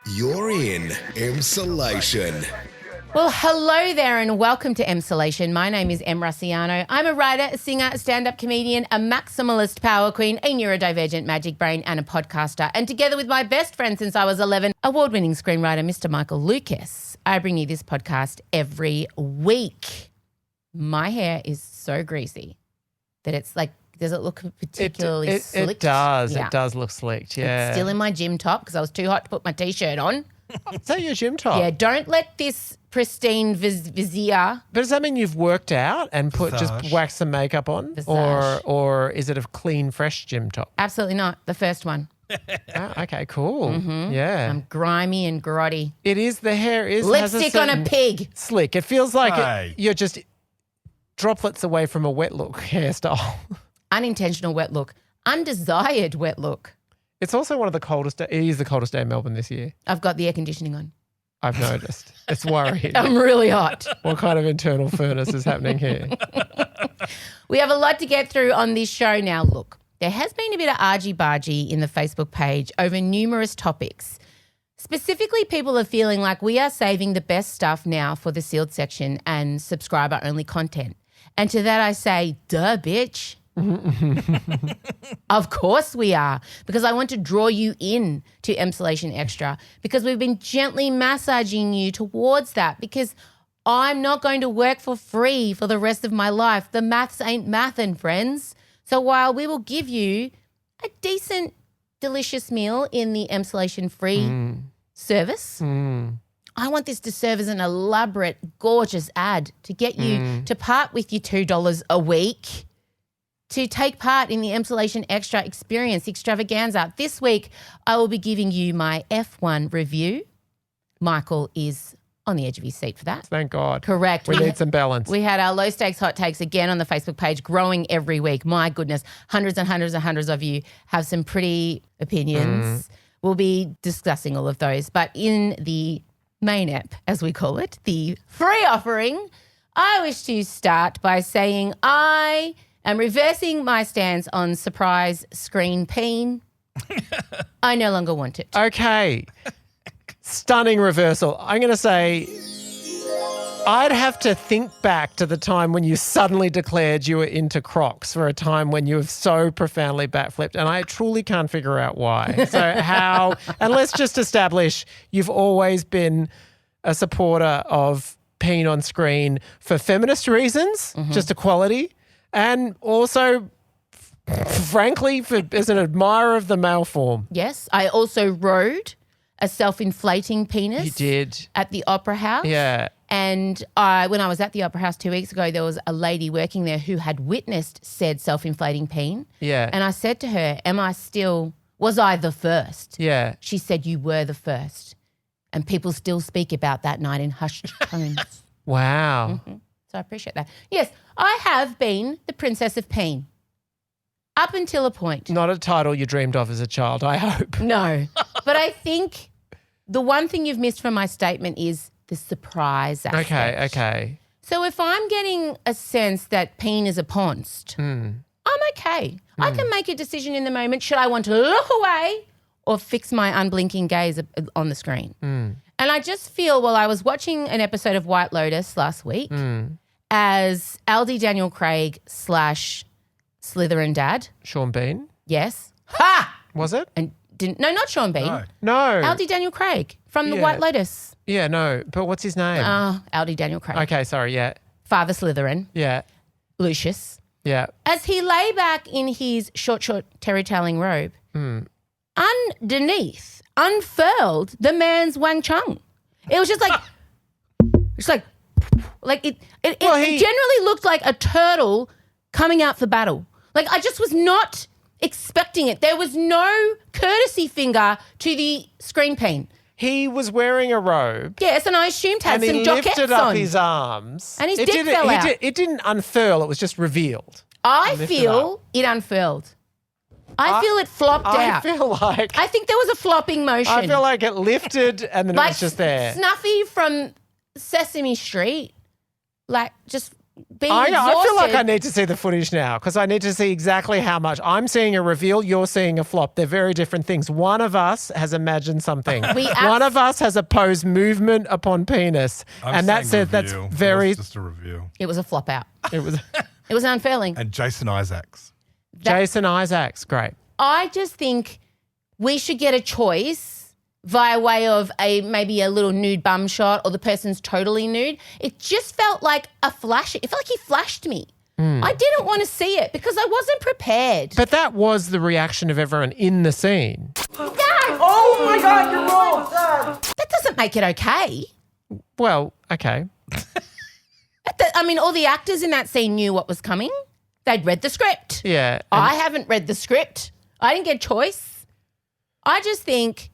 You're in Emsolation. Well, hello there and welcome to Emsolation. My name is Em Russiano. I'm a writer, a singer, a stand-up comedian, a maximalist power queen, a neurodivergent magic brain and a podcaster. And together with my best friend since I was 11, award-winning screenwriter Mr. Michael Lucas, I bring you this podcast every week. My hair is so greasy that it's like, does it look particularly slicked? It does. Yeah. It does look slicked, yeah. It's still in my gym top because I was too hot to put my T-shirt on. Is that your gym top? Yeah, don't let this pristine vizier. But does that mean you've worked out and just waxed some makeup on? Or is it a clean, fresh gym top? Absolutely not. The first one. Okay, cool. Mm-hmm. Yeah. I'm grimy and grotty. It is, the hair has Lipstick on a pig. Slick. It feels like you're just droplets away from a wet look hairstyle. Unintentional wet look. Undesired wet look. It's also one of the coldest. It is the coldest day in Melbourne this year. I've got the air conditioning on. I've noticed. It's worrying. I'm really hot. What kind of internal furnace is happening here? We have a lot to get through on this show now. Look, there has been a bit of argy-bargy in the Facebook page over numerous topics. Specifically, people are feeling like we are saving the best stuff now for the sealed section and subscriber-only content. And to that I say, duh, bitch. Of course we are, because I want to draw you in to Emsolation Extra, because we've been gently massaging you towards that, because I'm not going to work for free for the rest of my life. The maths ain't mathin', friends. So while we will give you a decent, delicious meal in the Emsolation free service, I want this to serve as an elaborate, gorgeous ad to get you to part with your $2 a week to take part in the Emsolation Extra experience extravaganza. This week, I will be giving you my F1 review. Michael is on the edge of his seat for that. Thank God. Correct. We need some balance. We had our low stakes hot takes again on the Facebook page, growing every week. My goodness, hundreds and hundreds and hundreds of you have some pretty opinions. We'll be discussing all of those. But in the main app, as we call it, the free offering, I wish to start by saying I am reversing my stance on surprise screen peen. I no longer want it. Okay. Stunning reversal. I'm going to say I'd have to think back to the time when you suddenly declared you were into Crocs for a time when you have so profoundly backflipped, and I truly can't figure out why. So how, and let's just establish you've always been a supporter of peen on screen for feminist reasons, just equality, and also, frankly, as an admirer of the male form. Yes, I also rode a self-inflating penis. You did. At the Opera House. Yeah. And when I was at the Opera House 2 weeks ago, there was a lady working there who had witnessed said self-inflating peen. Yeah. And I said to her, was I the first? Yeah. She said, you were the first. And people still speak about that night in hushed tones. Wow. So I appreciate that. Yes, I have been the Princess of Peen. Up until a point. Not a title you dreamed of as a child, I hope. No. But I think the one thing you've missed from my statement is the surprise aspect. Okay. So if I'm getting a sense that peen is a ponst, I'm okay. I can make a decision in the moment. Should I want to look away or fix my unblinking gaze on the screen? And I just feel, I was watching an episode of White Lotus last week as audhd Daniel Craig / Slytherin dad. Sean Bean? Yes. Ha! Was it? And not Sean Bean. No. audhd Daniel Craig from the White Lotus. Yeah, no. But what's his name? audhd Daniel Craig. Okay, sorry, yeah. Father Slytherin. Yeah. Lucius. Yeah. As he lay back in his short terry-tailing robe, underneath, unfurled, the man's Wang Chung. It was just like, it generally looked like a turtle coming out for battle. Like, I just was not expecting it. There was no courtesy finger to the screen peen. He was wearing a robe. Yes, and I assumed had some jaquettes on. And he lifted up his arms. And his dick fell out. It didn't unfurl. It was just revealed. I feel it unfurled. I feel it flopped out. I feel like... I think there was a flopping motion. I feel like it lifted and then it was just there. Snuffy from Sesame Street, like just being I feel like exhausted. I need to see the footage now because I need to see exactly how much. I'm seeing a reveal, you're seeing a flop. They're very different things. One of us has imagined something. One of us has opposed movement upon penis. I'm That's saying it. That's review. very. It was just a review. It was a flop out. It was It was unfurling. And Jason Isaacs. Jason Isaacs. Great. I just think we should get a choice via way of maybe a little nude bum shot or the person's totally nude. It just felt like a flash. It felt like he flashed me. I didn't want to see it because I wasn't prepared. But that was the reaction of everyone in the scene. Oh my God, you're wrong, Dad. That doesn't make it okay. Well, okay. I mean, all the actors in that scene knew what was coming. They'd read the script. Yeah. I haven't read the script. I didn't get choice. I just think,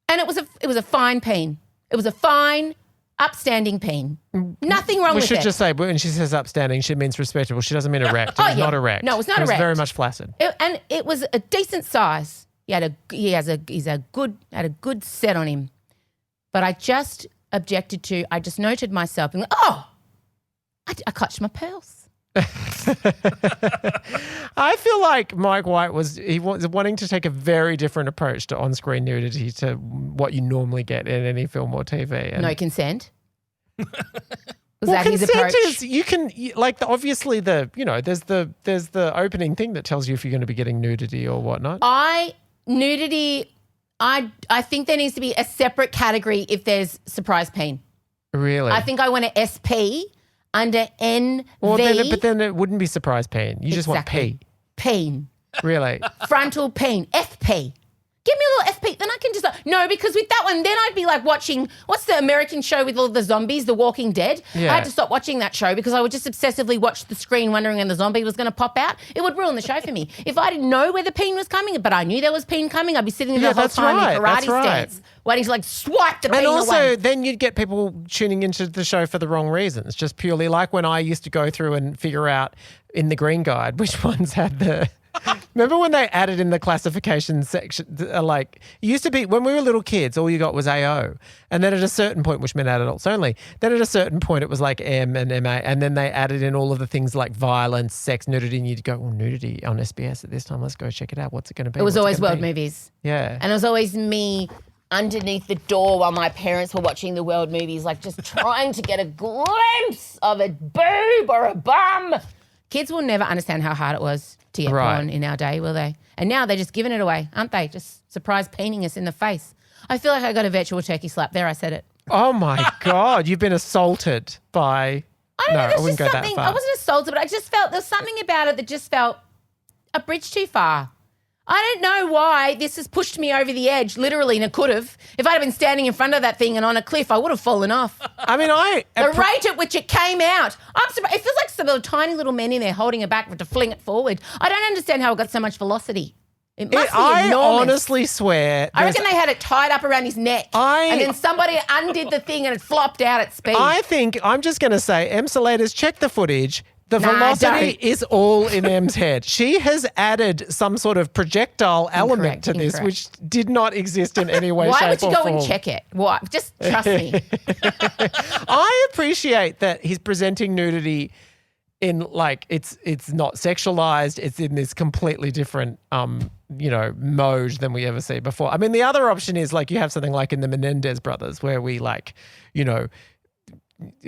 and it was a fine peen. It was a fine, upstanding peen. Nothing wrong We with should it. just say when she says upstanding, she means respectable. She doesn't mean erect. It was not erect. No, it was not It was erect. very much flaccid. And it was a decent size. He's a good set on him. But I just objected to. I just noted myself and I clutched my pearls. I feel like Mike White was wanting to take a very different approach to on-screen nudity to what you normally get in any film or TV. And No consent. Was well, that his consent approach? is obviously there's the opening thing that tells you if you're going to be getting nudity or whatnot. Nudity. I think there needs to be a separate category if there's surprise peen. Really? I think I want a SP under NV. Well, but then it wouldn't be surprise peen. You just want P. Peen. Really? Frontal peen. FP. Give me a little FP. Then I can just no, because with that one, then I'd be like watching what's the American show with all the zombies, The Walking Dead. Yeah. I had to stop watching that show because I would just obsessively watch the screen wondering when the zombie was going to pop out. It would ruin the show for me. If I didn't know where the peen was coming, but I knew there was peen coming, I'd be sitting there the whole that's time right, in that's karate right. stance, waiting to like swipe the peen And also, away. then you'd get people tuning into the show for the wrong reasons. Just purely like when I used to go through and figure out in the Green Guide which ones had the. Remember when they added in the classification section? Like, it used to be when we were little kids, all you got was AO. And then at a certain point, which meant adults only, then at a certain point, it was like M and MA. And then they added in all of the things like violence, sex, nudity. And you'd go, well, nudity on SBS at this time. Let's go check it out. What's it going to be? It was What's always gonna world be? movies. Yeah. And it was always me underneath the door while my parents were watching the world movies, like just trying to get a glimpse of a boob or a bum. Kids will never understand how hard it was to get Right. porn in our day, will they? And now they're just giving it away, aren't they? Just surprise painting us in the face. I feel like I got a virtual turkey slap. There, I said it. Oh, my God. You've been assaulted by... I don't know, I there's wouldn't just go that something, far. I wasn't assaulted, but I just felt there's something about it that just felt a bridge too far. I don't know why this has pushed me over the edge, literally, and it could have. If I'd have been standing in front of that thing and on a cliff, I would have fallen off. I mean, The rate at which it came out. I'm surprised. It feels like some little tiny little men in there holding it back to fling it forward. I don't understand how it got so much velocity. It must be I enormous. honestly swear... I reckon they had it tied up around his neck. And then somebody undid the thing and it flopped out at speed. I think I'm just going to say, Emsolators, check the footage. The Nah, velocity don't. is all in Em's head. She has added some sort of projectile element to this, Incorrect. which did not exist in any way, Why shape, would you or go form. and check it? Why? Just trust me. I appreciate that he's presenting nudity in like it's not sexualized. It's in this completely different mode than we ever see before. I mean, the other option is like you have something like in the Menendez brothers where we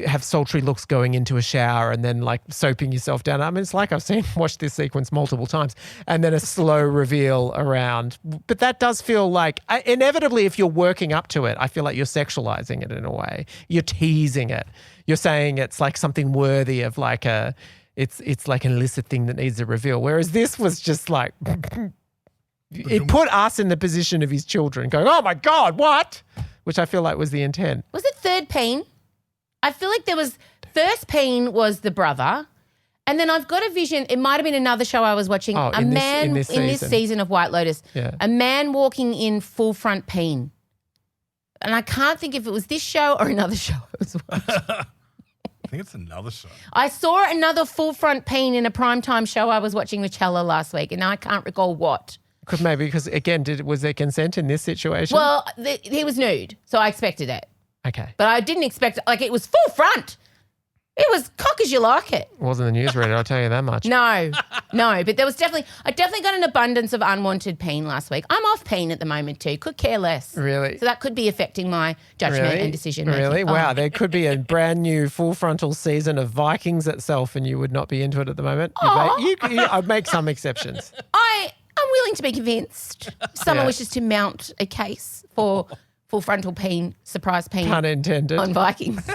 have sultry looks going into a shower and then like soaping yourself down. I mean, it's like I've watched this sequence multiple times and then a slow reveal around. But that does feel like inevitably if you're working up to it, I feel like you're sexualizing it in a way. You're teasing it. You're saying it's like something worthy of like it's like an illicit thing that needs a reveal. Whereas this was just like, it put us in the position of his children going, oh my God, what? Which I feel like was the intent. Was it third peen? I feel like there was first peen was the brother, and then I've got a vision. It might have been another show I was watching. Oh, a in man this in this season. season of White Lotus. Yeah. A man walking in full front peen, and I can't think if it was this show or another show I was watching. I think it's another show. I saw another full front peen in a primetime show I was watching with Chella last week, and I can't recall what. Could maybe because again, was there consent in this situation? Well, he was nude, so I expected it. Okay. But I didn't expect it. Like, it was full front. It was cock as you like it. Wasn't the newsreader, I'll tell you that much. No, but there was I definitely got an abundance of unwanted peen last week. I'm off peen at the moment too. Could care less. Really? So that could be affecting my judgment and decision making. Really? Oh. Wow, there could be a brand new full frontal season of Vikings itself and you would not be into it at the moment. I'd make some exceptions. I'm willing to be convinced. If someone Yeah. wishes to mount a case for full frontal peen, surprise peen Pun intended. on Vikings.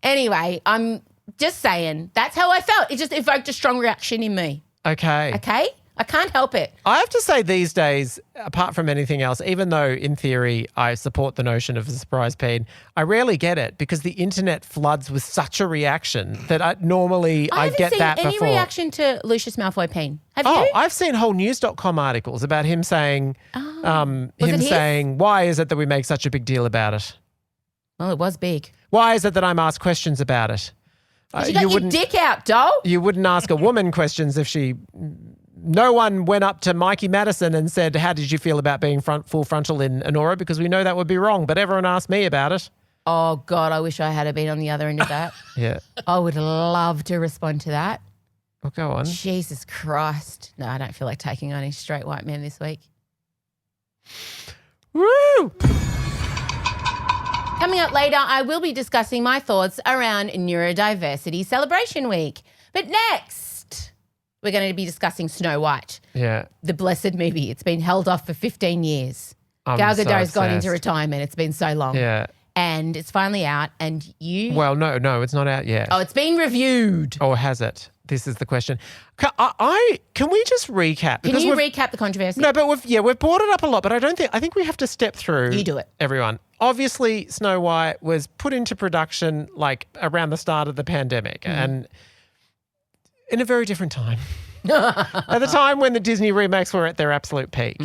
Anyway, I'm just saying that's how I felt. It just evoked a strong reaction in me. Okay. Okay? I can't help it. I have to say these days, apart from anything else, even though in theory I support the notion of a surprise peen, I rarely get it because the internet floods with such a reaction that I haven't get seen that any before. reaction to Lucius Malfoy peen. Have Oh, you? I've seen whole news.com articles about him saying, Was it his? saying, why is it that we make such a big deal about it? Well, it was big. Why is it that I'm asked questions about it? You got your dick out, doll. You wouldn't ask a woman questions if she. No one went up to Mikey Madison and said, how did you feel about being full frontal in Honora? Because we know that would be wrong. But everyone asked me about it. Oh, God, I wish I had been on the other end of that. Yeah. I would love to respond to that. Well, go on. Jesus Christ. No, I don't feel like taking on any straight white men this week. Woo! Coming up later, I will be discussing my thoughts around Neurodiversity Celebration Week. But next, we're going to be discussing Snow White, Yeah. the blessed movie. It's been held off for 15 years. I'm Gal so Gadot's gone obsessed. into retirement. It's been so long. Yeah. And it's finally out. And you... Well, no, it's not out yet. Oh, it's been reviewed. Or has it? This is the question. Can we just recap? Can Because you we've- recap the controversy? No, but we've brought it up a lot, but I think we have to step through. You do it. Everyone. Obviously, Snow White was put into production like around the start of the pandemic and in a very different time. At the time when the Disney remakes were at their absolute peak.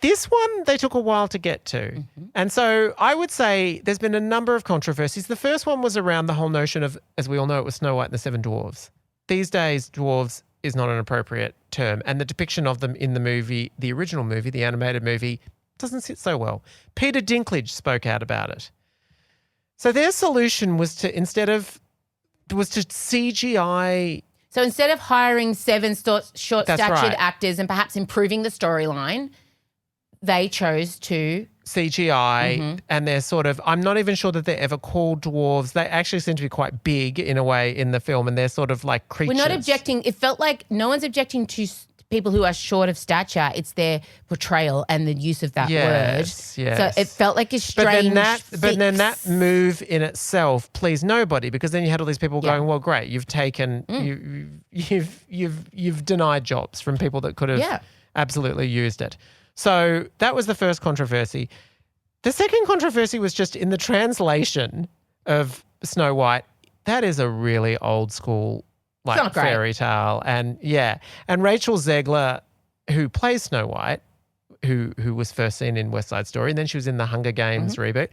This one, they took a while to get to. And so I would say there's been a number of controversies. The first one was around the whole notion of, as we all know, it was Snow White and the Seven Dwarfs. These days, dwarves is not an appropriate term. And the depiction of them in the movie, the original movie, the animated movie, doesn't sit so well. Peter Dinklage spoke out about it. So their solution was to CGI. So instead of hiring seven short-statured right. actors and perhaps improving the storyline, they chose to... CGI and they're sort of, I'm not even sure that they're ever called dwarves. They actually seem to be quite big in a way in the film and they're sort of like creatures. We're not objecting. It felt like no one's objecting to people who are short of stature. It's their portrayal and the use of that word. Yes. So it felt like a strange But then that move in itself pleased nobody because then you had all these people going, well, great, you've taken, you've denied jobs from people that could have absolutely used it. So that was the first controversy. The second controversy was just in the translation of Snow White. That is a really old school fairy tale. And Rachel Zegler, who plays Snow White, who was first seen in West Side Story, and then she was in the Hunger Games reboot.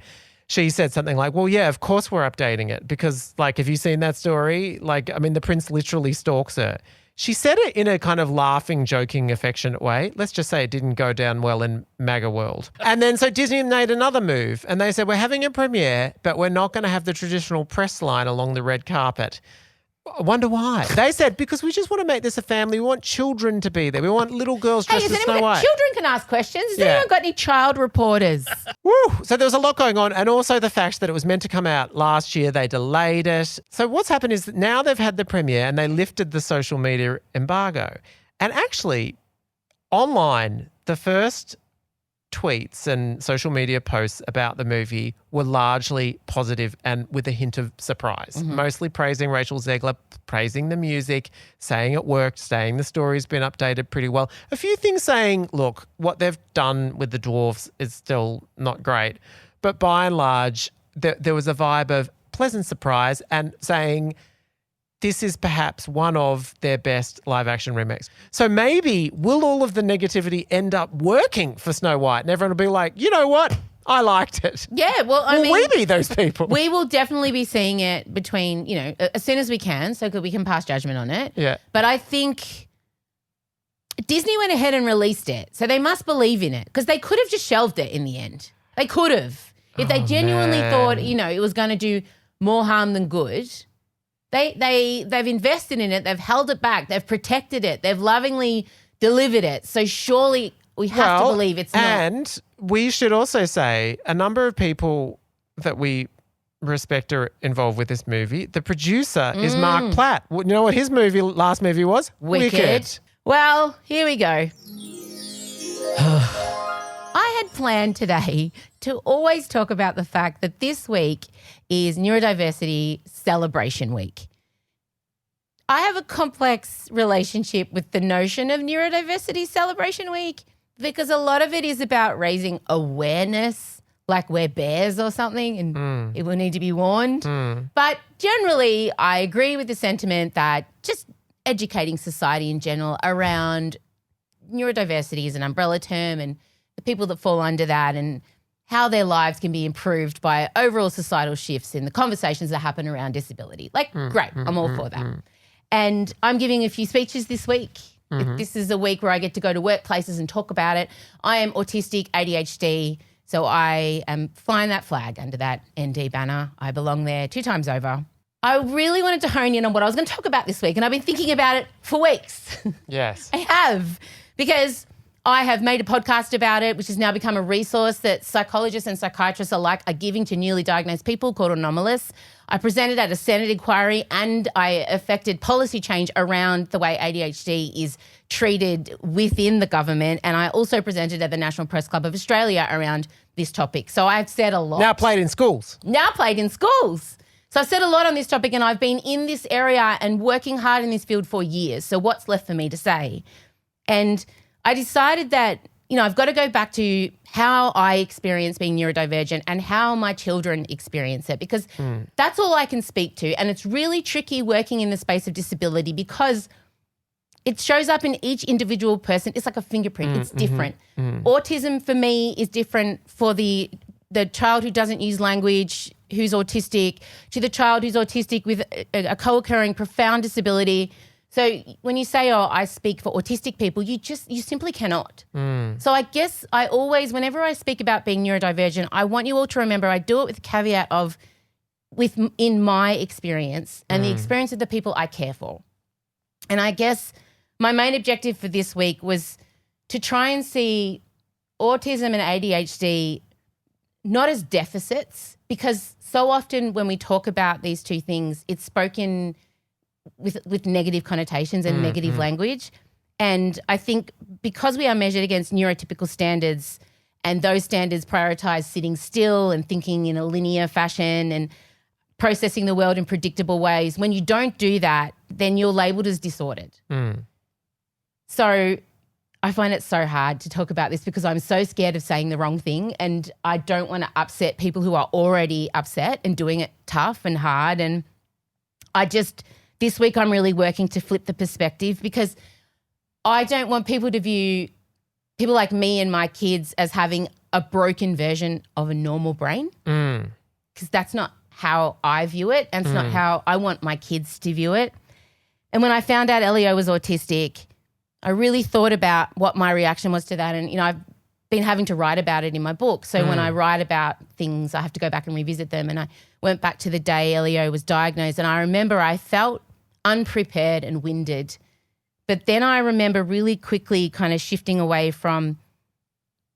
She said something like, well, yeah, of course we're updating it because, like, have you seen that story? Like, I mean, the prince literally stalks her. She said it in a kind of laughing, joking, affectionate way. Let's just say it didn't go down well in MAGA world. And then so Disney made another move and they said, we're having a premiere, but we're not going to have the traditional press line along the red carpet. I wonder why. They said, because we just want to make this a family. We want children to be there. We want little girls dressed as Snow White. Children can ask questions. Has anyone got any child reporters? Woo! So there was a lot going on, and also the fact that it was meant to come out last year, they delayed it. So what's happened is that now they've had the premiere and they lifted the social media embargo. And actually, online, the first tweets and social media posts about the movie were largely positive and with a hint of surprise. Mostly praising Rachel Zegler, praising the music, saying it worked, saying the story's been updated pretty well. A few things saying, look, what they've done with the dwarves is still not great. But by and large, there was a vibe of pleasant surprise and saying this is perhaps one of their best live-action remakes. So maybe will all of the negativity end up working for Snow White? And everyone will be like, you know what? I liked it. Yeah, well, I mean... Will we be those people? We will definitely be seeing it between, as soon as we can so that we can pass judgment on it. Yeah. But I think Disney went ahead and released it, so they must believe in it because they could have just shelved it in the end. They could have. If they genuinely thought, it was going to do more harm than good... They've invested in it. They've held it back. They've protected it. They've lovingly delivered it. So surely we have to believe it's not. And we should also say a number of people that we respect are involved with this movie. The producer is Mark Platt. You know what his last movie was? Wicked. Well, here we go. I had planned today to always talk about the fact that this week is Neurodiversity Celebration Week. I have a complex relationship with the notion of Neurodiversity Celebration Week because a lot of it is about raising awareness, like we're bears or something and it will need to be warned. But generally, I agree with the sentiment that just educating society in general around neurodiversity is an umbrella term and the people that fall under that and how their lives can be improved by overall societal shifts in the conversations that happen around disability. Like, great, I'm all for that. And I'm giving a few speeches this week. This is a week where I get to go to workplaces and talk about it. I am autistic, ADHD, so I am flying that flag under that ND banner. I belong there 2 times over. I really wanted to hone in on what I was going to talk about this week, and I've been thinking about it for weeks. Yes. I have, because I have made a podcast about it, which has now become a resource that psychologists and psychiatrists alike are giving to newly diagnosed people, called Anomalous. I presented at a Senate inquiry and I effected policy change around the way ADHD is treated within the government. And I also presented at the National Press Club of Australia around this topic. So I've said a lot. Now played in schools. So I've said a lot on this topic and I've been in this area and working hard in this field for years. So what's left for me to say? And I decided that, I've got to go back to how I experience being neurodivergent and how my children experience it, because that's all I can speak to. And it's really tricky working in the space of disability because it shows up in each individual person. It's like a fingerprint. It's different. Autism for me is different for the child who doesn't use language, who's autistic, to the child who's autistic with a co-occurring profound disability. So when you say, I speak for autistic people, you simply cannot. So I guess I always, whenever I speak about being neurodivergent, I want you all to remember I do it with the caveat of in my experience and the experience of the people I care for. And I guess my main objective for this week was to try and see autism and ADHD not as deficits, because so often when we talk about these two things, it's spoken with negative connotations and negative language. And I think because we are measured against neurotypical standards and those standards prioritize sitting still and thinking in a linear fashion and processing the world in predictable ways, when you don't do that, then you're labeled as disordered. So I find it so hard to talk about this because I'm so scared of saying the wrong thing and I don't want to upset people who are already upset and doing it tough and hard. And this week I'm really working to flip the perspective because I don't want people to view people like me and my kids as having a broken version of a normal brain, because that's not how I view it and it's not how I want my kids to view it. And when I found out Elio was autistic, I really thought about what my reaction was to that. And, I've been having to write about it in my book. So when I write about things, I have to go back and revisit them. And I went back to the day Elio was diagnosed and I remember I felt unprepared and winded. But then I remember really quickly kind of shifting away from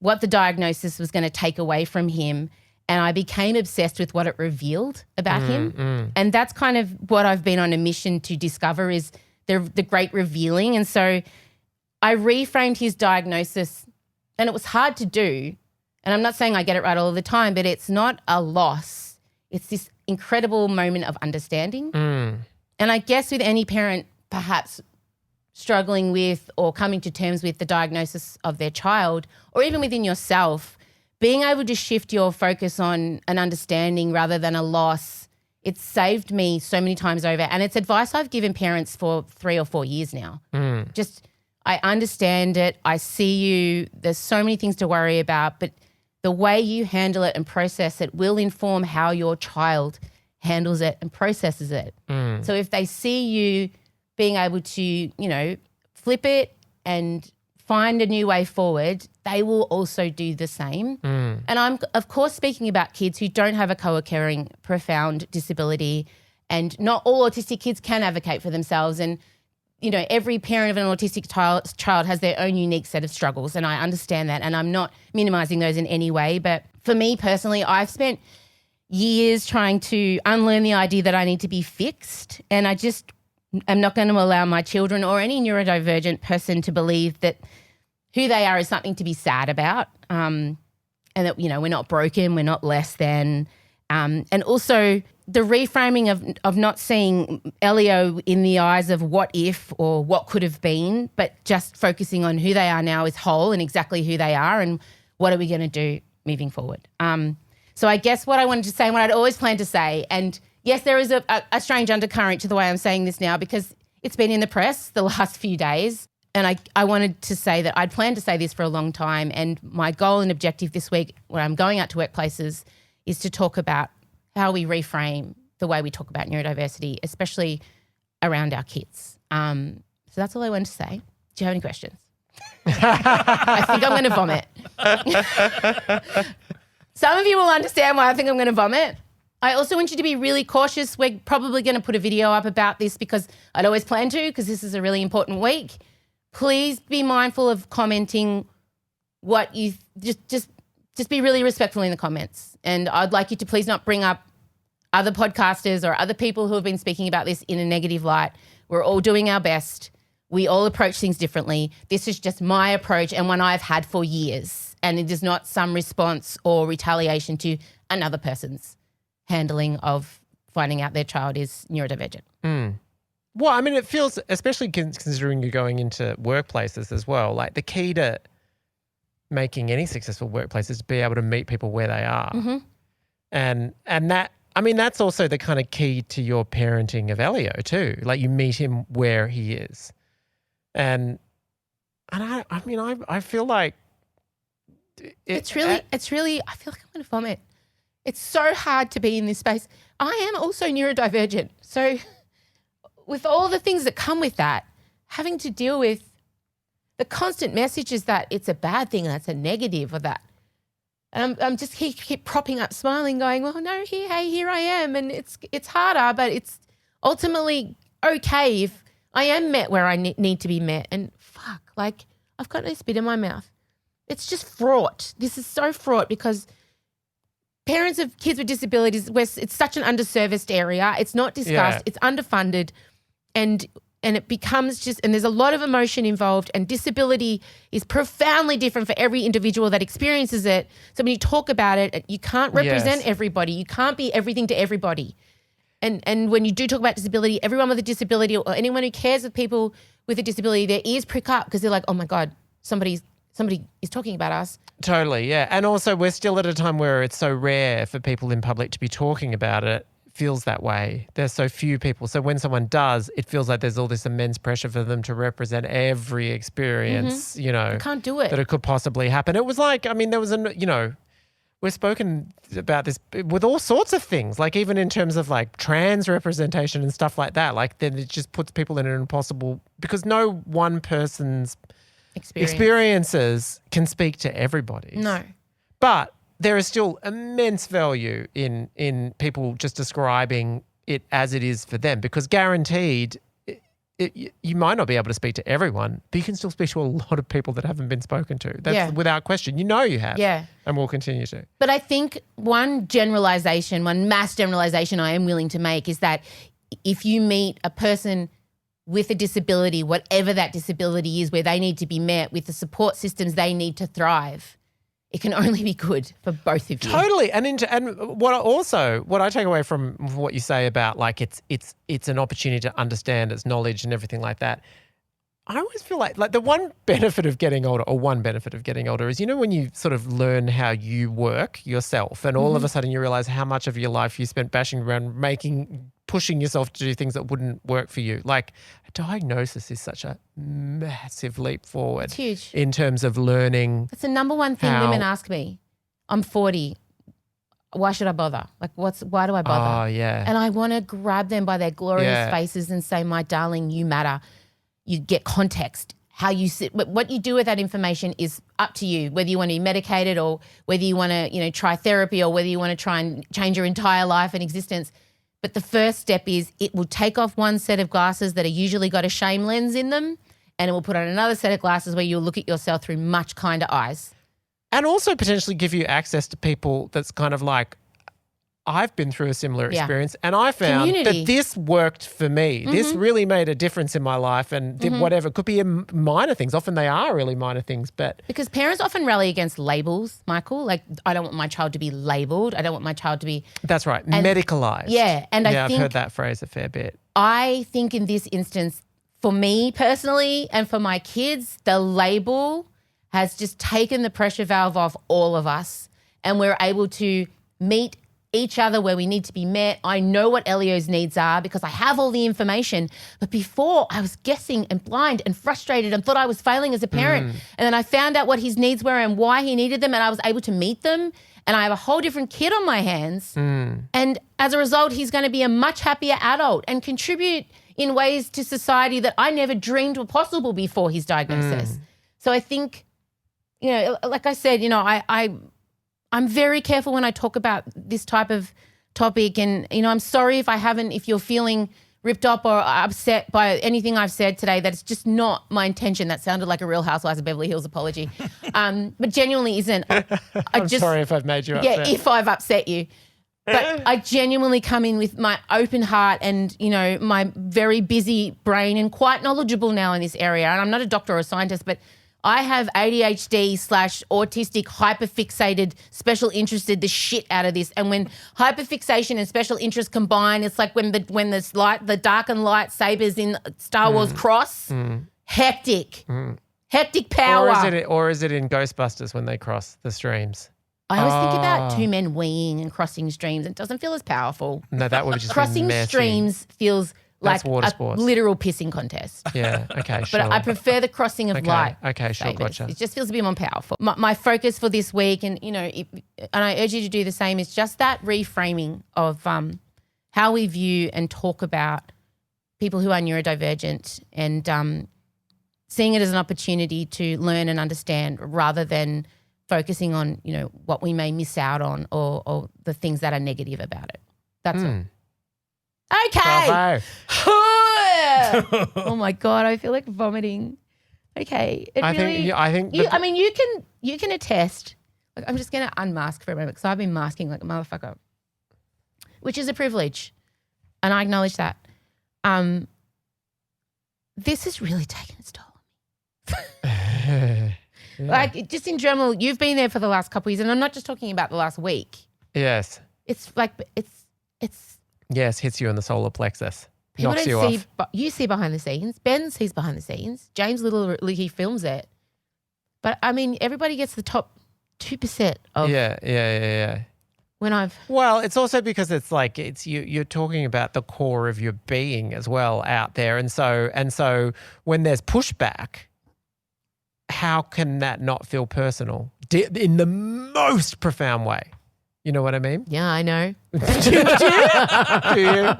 what the diagnosis was going to take away from him, and I became obsessed with what it revealed about him. And that's kind of what I've been on a mission to discover, is the great revealing. And so I reframed his diagnosis, and it was hard to do. And I'm not saying I get it right all the time, but it's not a loss. It's this incredible moment of understanding. And I guess with any parent perhaps struggling with or coming to terms with the diagnosis of their child, or even within yourself, being able to shift your focus on an understanding rather than a loss, it's saved me so many times over. And it's advice I've given parents for 3 or 4 years now. I understand it. I see you. There's so many things to worry about, but the way you handle it and process it will inform how your child handles it and processes it. So if they see you being able to, flip it and find a new way forward, they will also do the same. And I'm, of course, speaking about kids who don't have a co-occurring profound disability And not all autistic kids can advocate for themselves. And, you know, every parent of an autistic child has their own unique set of struggles. And I understand that. And I'm not minimizing those in any way. But for me personally, I've spent years trying to unlearn the idea that I need to be fixed. And I just am not going to allow my children or any neurodivergent person to believe that who they are is something to be sad about. And that, you know, we're not broken, we're not less than. And also the reframing of not seeing Elio in the eyes of what if or what could have been, but just focusing on who they are now is whole and exactly who they are and what are we going to do moving forward. So I guess what I wanted to say and what I'd always planned to say, and yes, there is a strange undercurrent to the way I'm saying this now because it's been in the press the last few days, and I wanted to say that I'd planned to say this for a long time, and my goal and objective this week when I'm going out to workplaces is to talk about how we reframe the way we talk about neurodiversity, especially around our kids. So that's all I wanted to say. Do you have any questions? I think I'm going to vomit. Some of you will understand why I think I'm going to vomit. I also want you to be really cautious. We're probably going to put a video up about this because I'd always planned to because this is a really important week. Please be mindful of commenting what you just be really respectful in the comments. And I'd like you to please not bring up other podcasters or other people who have been speaking about this in a negative light. We're all doing our best. We all approach things differently. This is just my approach and one I've had for years. And it is not some response or retaliation to another person's handling of finding out their child is neurodivergent. Well, I mean, it feels, especially considering you're going into workplaces as well, like the key to making any successful workplace is to be able to meet people where they are. Mm-hmm. And that, I mean, that's also the kind of key to your parenting of Elio too. Like you meet him where he is. And I mean, I feel like it's really, I feel like I'm going to vomit. It's so hard to be in this space. I am also neurodivergent. So with all the things that come with that, having to deal with the constant messages that it's a bad thing, that's a negative or that. And I'm just keep propping up, smiling, going, well, no, here I am. And it's harder, but it's ultimately okay if I am met where I need to be met. And fuck, like I've got no spit in my mouth. It's just fraught. This is so fraught because parents of kids with disabilities, it's such an underserviced area. It's not discussed. It's underfunded. And it becomes just, and there's a lot of emotion involved, and disability is profoundly different for every individual that experiences it. So when you talk about it, you can't represent everybody. You can't be everything to everybody. And when you do talk about disability, everyone with a disability or anyone who cares of people with a disability, their ears prick up because they're like, oh my God, somebody is talking about us. Totally, yeah. And also we're still at a time where it's so rare for people in public to be talking about it. Feels that way. There's so few people. So when someone does, it feels like there's all this immense pressure for them to represent every experience, you know. You can't do it. That it could possibly happen. It was like, I mean, there was we've spoken about this with all sorts of things, like even in terms of like trans representation and stuff like that. Like then it just puts people in an impossible, because no one person's experiences can speak to everybody. No. But there is still immense value in people just describing it as it is for them, because guaranteed you might not be able to speak to everyone, but you can still speak to a lot of people that haven't been spoken to. That's without question. You know you have. Yeah. And will continue to. But I think one mass generalization I am willing to make is that if you meet a person with a disability, whatever that disability is, where they need to be met with the support systems they need to thrive, it can only be good for both of you. Totally. And what I take away from what you say about like it's an opportunity to understand, it's knowledge and everything like that. I always feel like the one benefit of getting older is, you know, when you sort of learn how you work yourself and all of a sudden you realize how much of your life you spent bashing around pushing yourself to do things that wouldn't work for you. Like a diagnosis is such a massive leap forward. It's huge. In terms of learning. That's the number one thing women ask me. I'm 40. Why should I bother? Like why do I bother? Oh, yeah. And I want to grab them by their glorious faces and say, my darling, you matter. You get context. How you sit, what you do with that information is up to you, whether you want to be medicated or whether you want to, try therapy or whether you want to try and change your entire life and existence. But the first step is it will take off one set of glasses that are usually got a shame lens in them, and it will put on another set of glasses where you'll look at yourself through much kinder eyes. And also potentially give you access to people that's kind of like, I've been through a similar experience and I found Community. that this worked for me. This really made a difference in my life and did whatever. It could be minor things. Often they are really minor things, but... Because parents often rally against labels, Michael. Like, I don't want my child to be labelled. I don't want my child to be... That's right. Medicalised. Yeah. And I think... I've heard that phrase a fair bit. I think in this instance, for me personally and for my kids, the label has just taken the pressure valve off all of us, and we're able to meet each other where we need to be met. I know what Elio's needs are because I have all the information. But before, I was guessing and blind and frustrated and thought I was failing as a parent. And then I found out what his needs were and why he needed them, and I was able to meet them. And I have a whole different kid on my hands. And as a result, he's going to be a much happier adult and contribute in ways to society that I never dreamed were possible before his diagnosis. So I think, you know, like I said, you know, I'm very careful when I talk about this type of topic, and, you know, I'm sorry if you're feeling ripped up or upset by anything I've said today. That's just not my intention. That sounded like a Real Housewives of Beverly Hills apology, but genuinely isn't. I'm sorry if I've made you upset. Yeah, if I've upset you. But I genuinely come in with my open heart and, you know, my very busy brain, and quite knowledgeable now in this area. And I'm not a doctor or a scientist, but I have ADHD/autistic hyperfixated special interested the shit out of this. And when hyperfixation and special interest combine, it's like when the dark and light sabers in Star Wars cross. Hectic. Hectic power. Or is it in Ghostbusters when they cross the streams? I always think about two men weeing and crossing streams. It doesn't feel as powerful. No, that would just crossing be messy. Streams feels like water a sports. Literal pissing contest. Yeah, okay, sure. But I prefer the crossing of light. Okay, sure, sabers. gotcha. It just feels a bit more powerful. My focus for this week, and, you know, and I urge you to do the same, is just that reframing of how we view and talk about people who are neurodivergent, and seeing it as an opportunity to learn and understand rather than focusing on, you know, what we may miss out on or the things that are negative about it. That's all. Okay. Oh my God, I feel like vomiting. Okay. I think You can attest. Like, I'm just going to unmask for a moment because I've been masking like a motherfucker, which is a privilege, and I acknowledge that. This has really taken its toll on me. Like, just in general, you've been there for the last couple of years, and I'm not just talking about the last week. Yes. It's like it's. Yes, hits you in the solar plexus. People knocks don't you see, off. but you see behind the scenes. Ben sees behind the scenes. James he films it. But I mean, everybody gets the top 2% of. Yeah. When I've. Well, it's also because it's like you're talking about the core of your being as well out there, and so when there's pushback, how can that not feel personal in the most profound way? You know what I mean? Yeah, I know. Do you?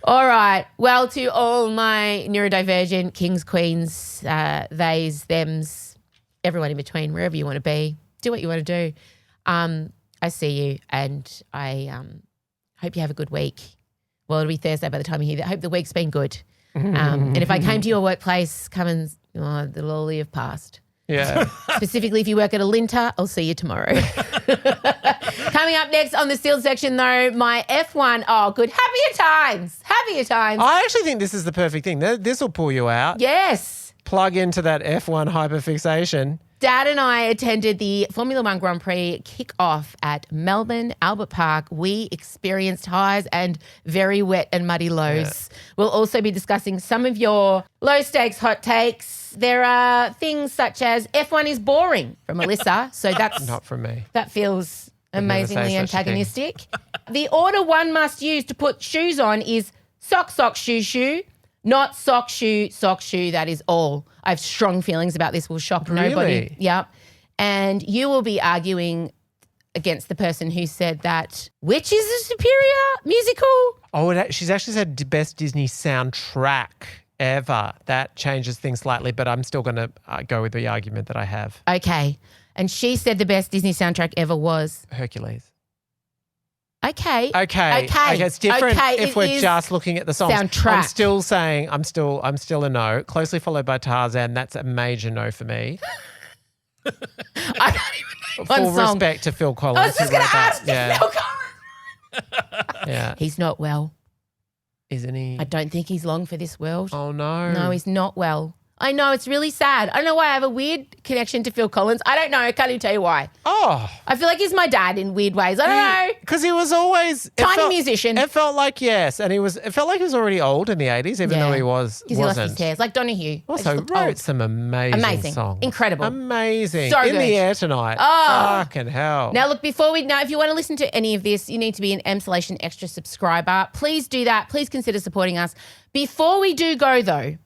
All right. Well, to all my neurodivergent kings, queens, theys, thems, everyone in between, wherever you want to be, do what you want to do. I see you, and I hope you have a good week. Well, it'll be Thursday by the time you hear that. I hope the week's been good. And if I came to your workplace, come and the lolly have passed. Yeah. Specifically, if you work at a linter, I'll see you tomorrow. Coming up next on the Still section, though, my F1. Oh, good. Happier times. I actually think this is the perfect thing. This will pull you out. Yes. Plug into that F1 hyperfixation. Dad and I attended the Formula One Grand Prix kick-off at Melbourne Albert Park. We experienced highs and very wet and muddy lows. Yeah. We'll also be discussing some of your low-stakes hot takes. There are things such as F1 is boring from Melissa, so that's not from me. That feels amazingly antagonistic. The order one must use to put shoes on is sock, sock, shoe, shoe. Not sock, shoe, that is all. I have strong feelings about this. Will shock nobody. Really? Yep. And you will be arguing against the person who said that which is a superior musical? Oh, she's actually said best Disney soundtrack ever. That changes things slightly, but I'm still going to go with the argument that I have. Okay. And she said the best Disney soundtrack ever was? Hercules. Okay. Okay. It's different Okay, if it we're is just looking at the songs. soundtrack. I'm still saying I'm still a no. Closely followed by Tarzan. That's a major no for me. I can't even name Full one song. respect to Phil Collins. I was just who going to wrote that. ask. Yeah. Phil Collins. Yeah. He's not well. Isn't he? I don't think he's long for this world. Oh no. No, he's not well. I know, it's really sad. I don't know why I have a weird connection to Phil Collins. I don't know. I can't even tell you why. Oh. I feel like he's my dad in weird ways. I don't know. Because he was always Tiny musician. It felt like yes, and it felt like he was already old in the 80s, even though he wasn't. Because he lost his hair. It's like Donahue. Also wrote some amazing songs. Incredible. Amazing. So in good. the air tonight. Oh. Fucking hell. Now, look, if you want to listen to any of this, you need to be an Emsolation Extra subscriber. Please do that. Please consider supporting us. Before we do go, though,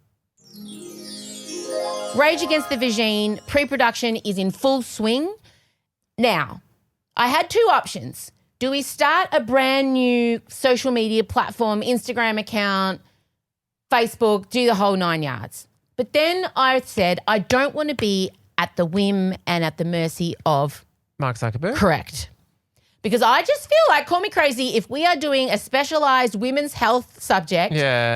Rage Against the Vagine pre-production is in full swing. Now, I had two options. Do we start a brand new social media platform, Instagram account, Facebook, do the whole 9 yards? But then I said I don't want to be at the whim and at the mercy of Mark Zuckerberg. correct. Because I just feel like, call me crazy, if we are doing a specialised women's health subject,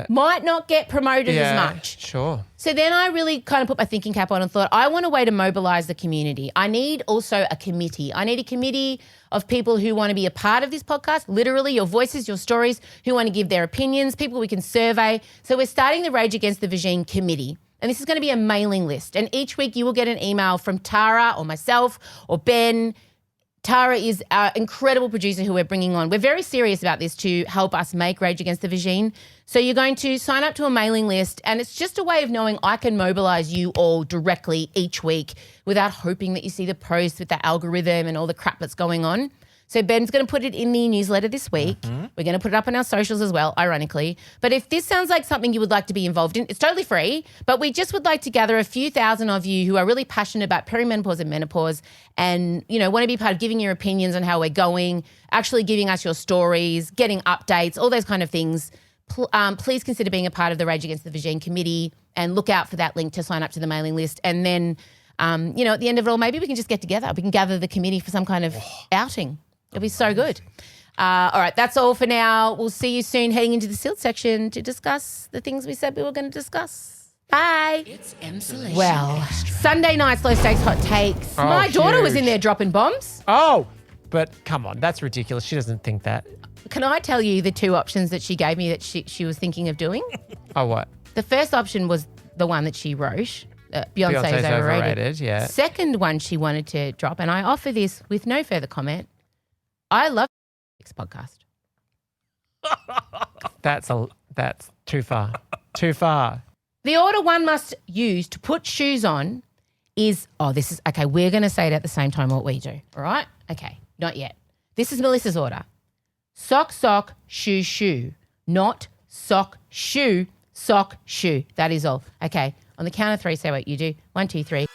might not get promoted as much. Sure. So then I really kind of put my thinking cap on and thought, I want a way to mobilise the community. I need also a committee. I need a committee of people who want to be a part of this podcast, literally your voices, your stories, who want to give their opinions, people we can survey. So we're starting the Rage Against the Vagine committee. And this is going to be a mailing list. And each week you will get an email from Tara or myself or Ben. Tara is our incredible producer who we're bringing on. We're very serious about this to help us make Rage Against the Vagine. So you're going to sign up to a mailing list, and it's just a way of knowing I can mobilise you all directly each week without hoping that you see the post with the algorithm and all the crap that's going on. So Ben's going to put it in the newsletter this week. We're going to put it up on our socials as well, ironically. But if this sounds like something you would like to be involved in, it's totally free. But we just would like to gather a few thousand of you who are really passionate about perimenopause and menopause and, you know, want to be part of giving your opinions on how we're going, actually giving us your stories, getting updates, all those kind of things. Please consider being a part of the Rage Against the Vagine committee and look out for that link to sign up to the mailing list. And then, you know, at the end of it all, maybe we can just get together. We can gather the committee for some kind of outing. It'll be so good. All right, that's all for now. We'll see you soon heading into the Silt section to discuss the things we said we were going to discuss. Bye. It's Emsolation. Well, Sunday night's low stakes hot takes. Oh, My daughter was huge. in there dropping bombs. Oh, but come on. That's ridiculous. She doesn't think that. Can I tell you the two options that she gave me that she was thinking of doing? Oh, what? The first option was the one that she wrote. Beyonce's overrated. Yeah. Second one she wanted to drop, and I offer this with no further comment. I love this podcast. That's too far. Too far. The order one must use to put shoes on is, okay, we're going to say it at the same time what we do, all right? Okay, not yet. This is Melissa's order. Sock, sock, shoe, shoe. Not sock, shoe, sock, shoe. That is all. Okay, on the count of three, say what you do. 1, 2, 3.